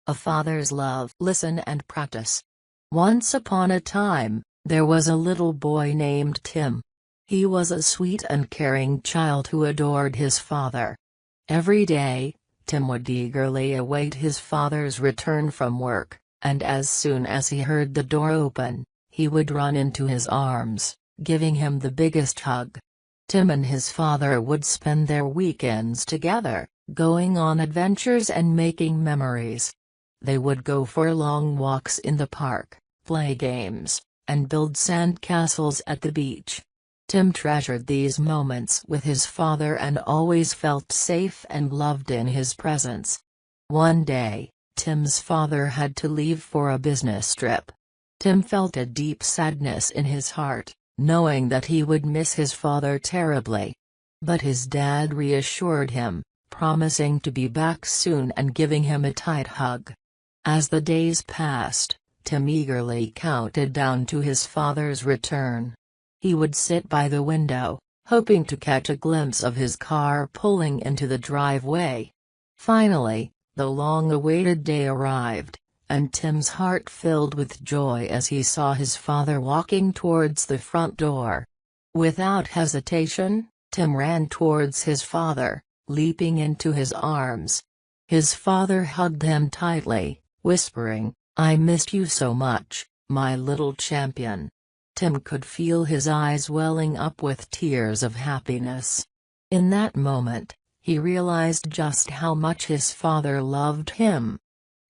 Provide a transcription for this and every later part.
A father's love. Listen and practice. Once upon a time, there was a little boy named Tim. He was a sweet and caring child who adored his father. Every day, Tim would eagerly await his father's return from work, and as soon as he heard the door open, he would run into his arms, giving him the biggest hug. Tim and his father would spend their weekends together, going on adventures and making memories. They would go for long walks in the park, play games, and build sand castles at the beach. Tim treasured these moments with his father and always felt safe and loved in his presence. One day, Tim's father had to leave for a business trip. Tim felt a deep sadness in his heart, knowing that he would miss his father terribly. But his dad reassured him, promising to be back soon and giving him a tight hug. As the days passed, Tim eagerly counted down to his father's return. He would sit by the window, hoping to catch a glimpse of his car pulling into the driveway. Finally, the long-awaited day arrived, and Tim's heart filled with joy as he saw his father walking towards the front door. Without hesitation, Tim ran towards his father, leaping into his arms. His father hugged him tightly, whispering, "I missed you so much, my little champion." Tim could feel his eyes welling up with tears of happiness. In that moment, he realized just how much his father loved him.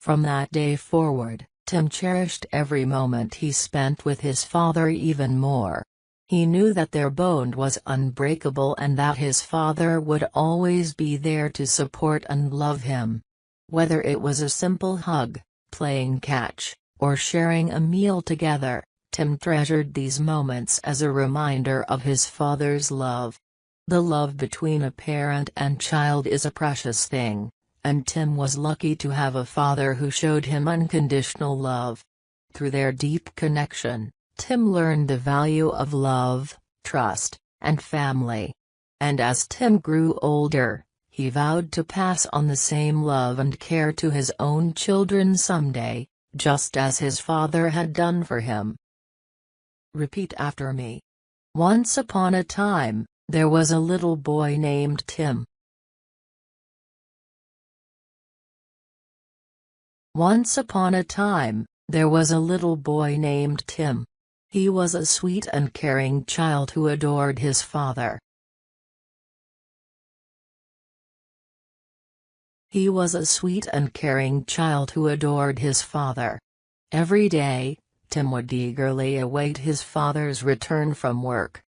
From that day forward, Tim cherished every moment he spent with his father even more. He knew that their bond was unbreakable and that his father would always be there to support and love him. Whether it was a simple hug, playing catch, or sharing a meal together, Tim treasured these moments as a reminder of his father's love. The love between a parent and child is a precious thing, and Tim was lucky to have a father who showed him unconditional love. Through their deep connection, Tim learned the value of love, trust, and family. And as Tim grew older, he vowed to pass on the same love and care to his own children someday, just as his father had done for him. Repeat after me. Once upon a time, there was a little boy named Tim. Once upon a time, there was a little boy named Tim. He was a sweet and caring child who adored his father. He was a sweet and caring child who adored his father. Every day, Tim would eagerly await his father's return from work.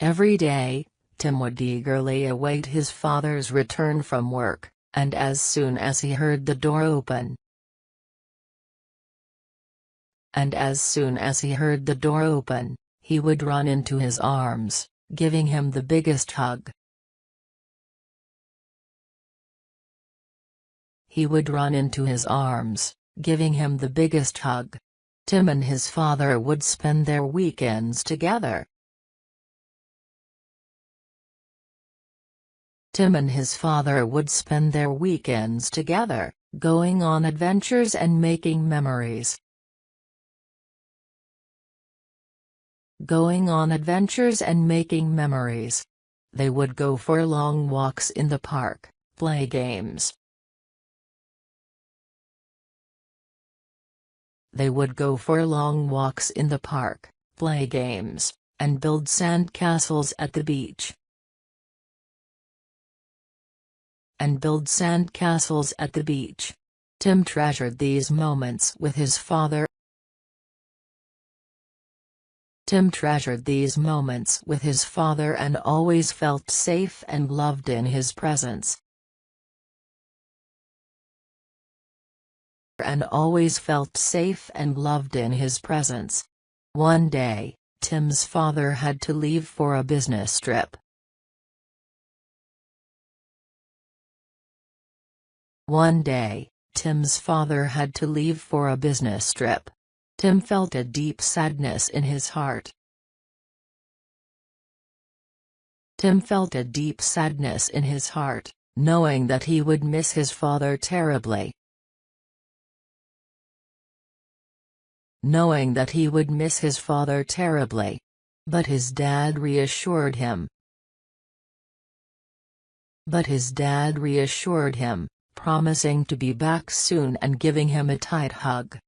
Every day, Tim would eagerly await his father's return from work, and as soon as he heard the door open, he would run into his arms, giving him the biggest hug. He would run into his arms, giving him the biggest hug. Tim and his father would spend their weekends together. Tim and his father would spend their weekends together, going on adventures and making memories. Going on adventures and making memories. They would go for long walks in the park, play games. They would go for long walks in the park, play games, and build sand castles at the beach. Tim treasured these moments with his father. Tim treasured these moments with his father and always felt safe and loved in his presence. One day, Tim's father had to leave for a business trip. Tim felt a deep sadness in his heart. Tim felt a deep sadness in his heart, knowing that he would miss his father terribly. Knowing that he would miss his father terribly. But his dad reassured him. Promising to be back soon and giving him a tight hug.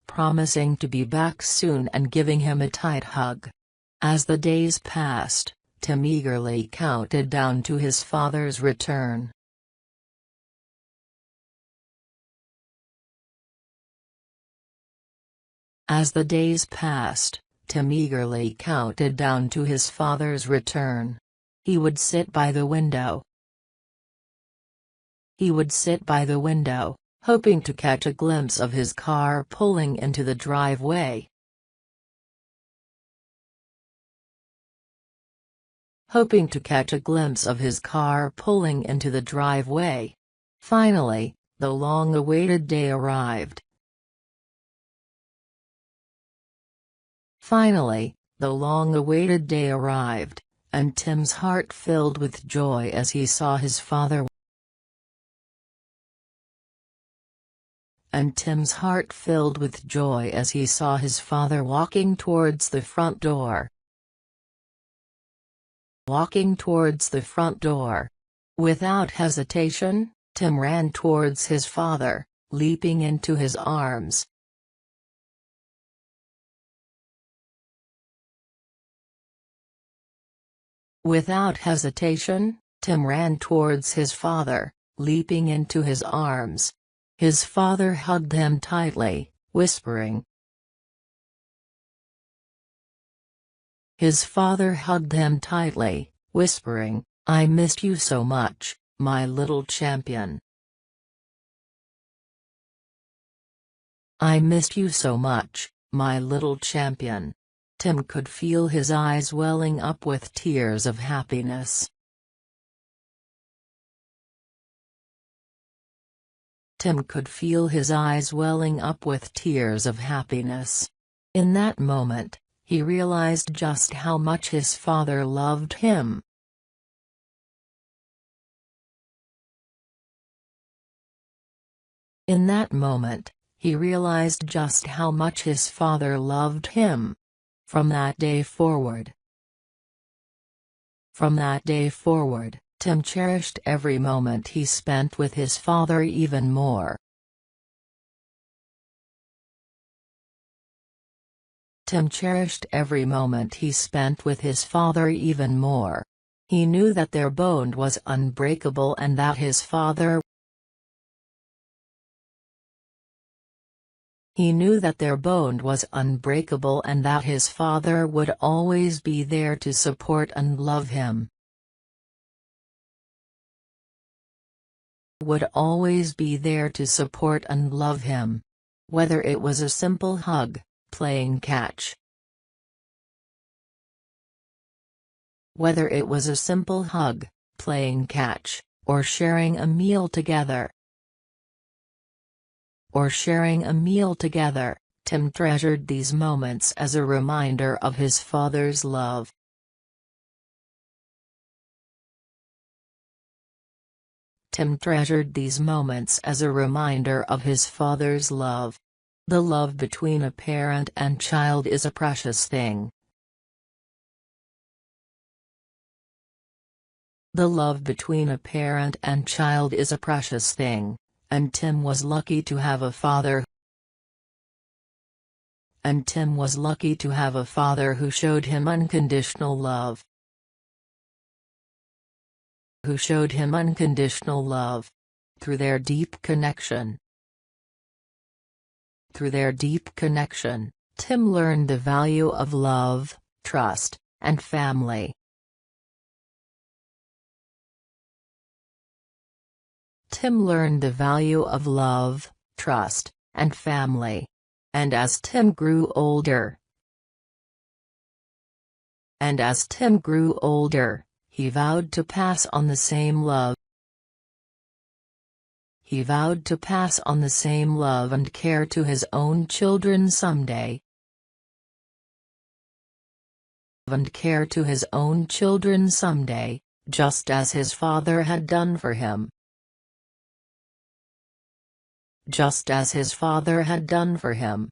Promising to be back soon and giving him a tight hug. As the days passed, Tim eagerly counted down to his father's return. As the days passed, Tim eagerly counted down to his father's return. He would sit by the window. Hoping to catch a glimpse of his car pulling into the driveway. Finally, the long-awaited day arrived. And Tim's heart filled with joy as he saw his father. Walking towards the front door. Without hesitation, Tim ran towards his father, leaping into his arms. Without hesitation, Tim ran towards his father, leaping into his arms. His father hugged him tightly, whispering. "I missed you so much, my little champion. I missed you so much, my little champion." Tim could feel his eyes welling up with tears of happiness. In that moment, he realized just how much his father loved him. From that day forward, Tim cherished every moment he spent with his father even more. He knew that their bond was unbreakable and that his father would always be there to support and love him. Whether it was a simple hug, playing catch. Or sharing a meal together. Tim treasured these moments as a reminder of his father's love. The love between a parent and child is a precious thing. And Tim was lucky to have a father who showed him unconditional love. Through their deep connection, Tim learned the value of love, trust, and family. And as Tim grew older, he vowed to pass on the same love. And care to his own children someday. and care to his own children someday, just as his father had done for him. Just as his father had done for him.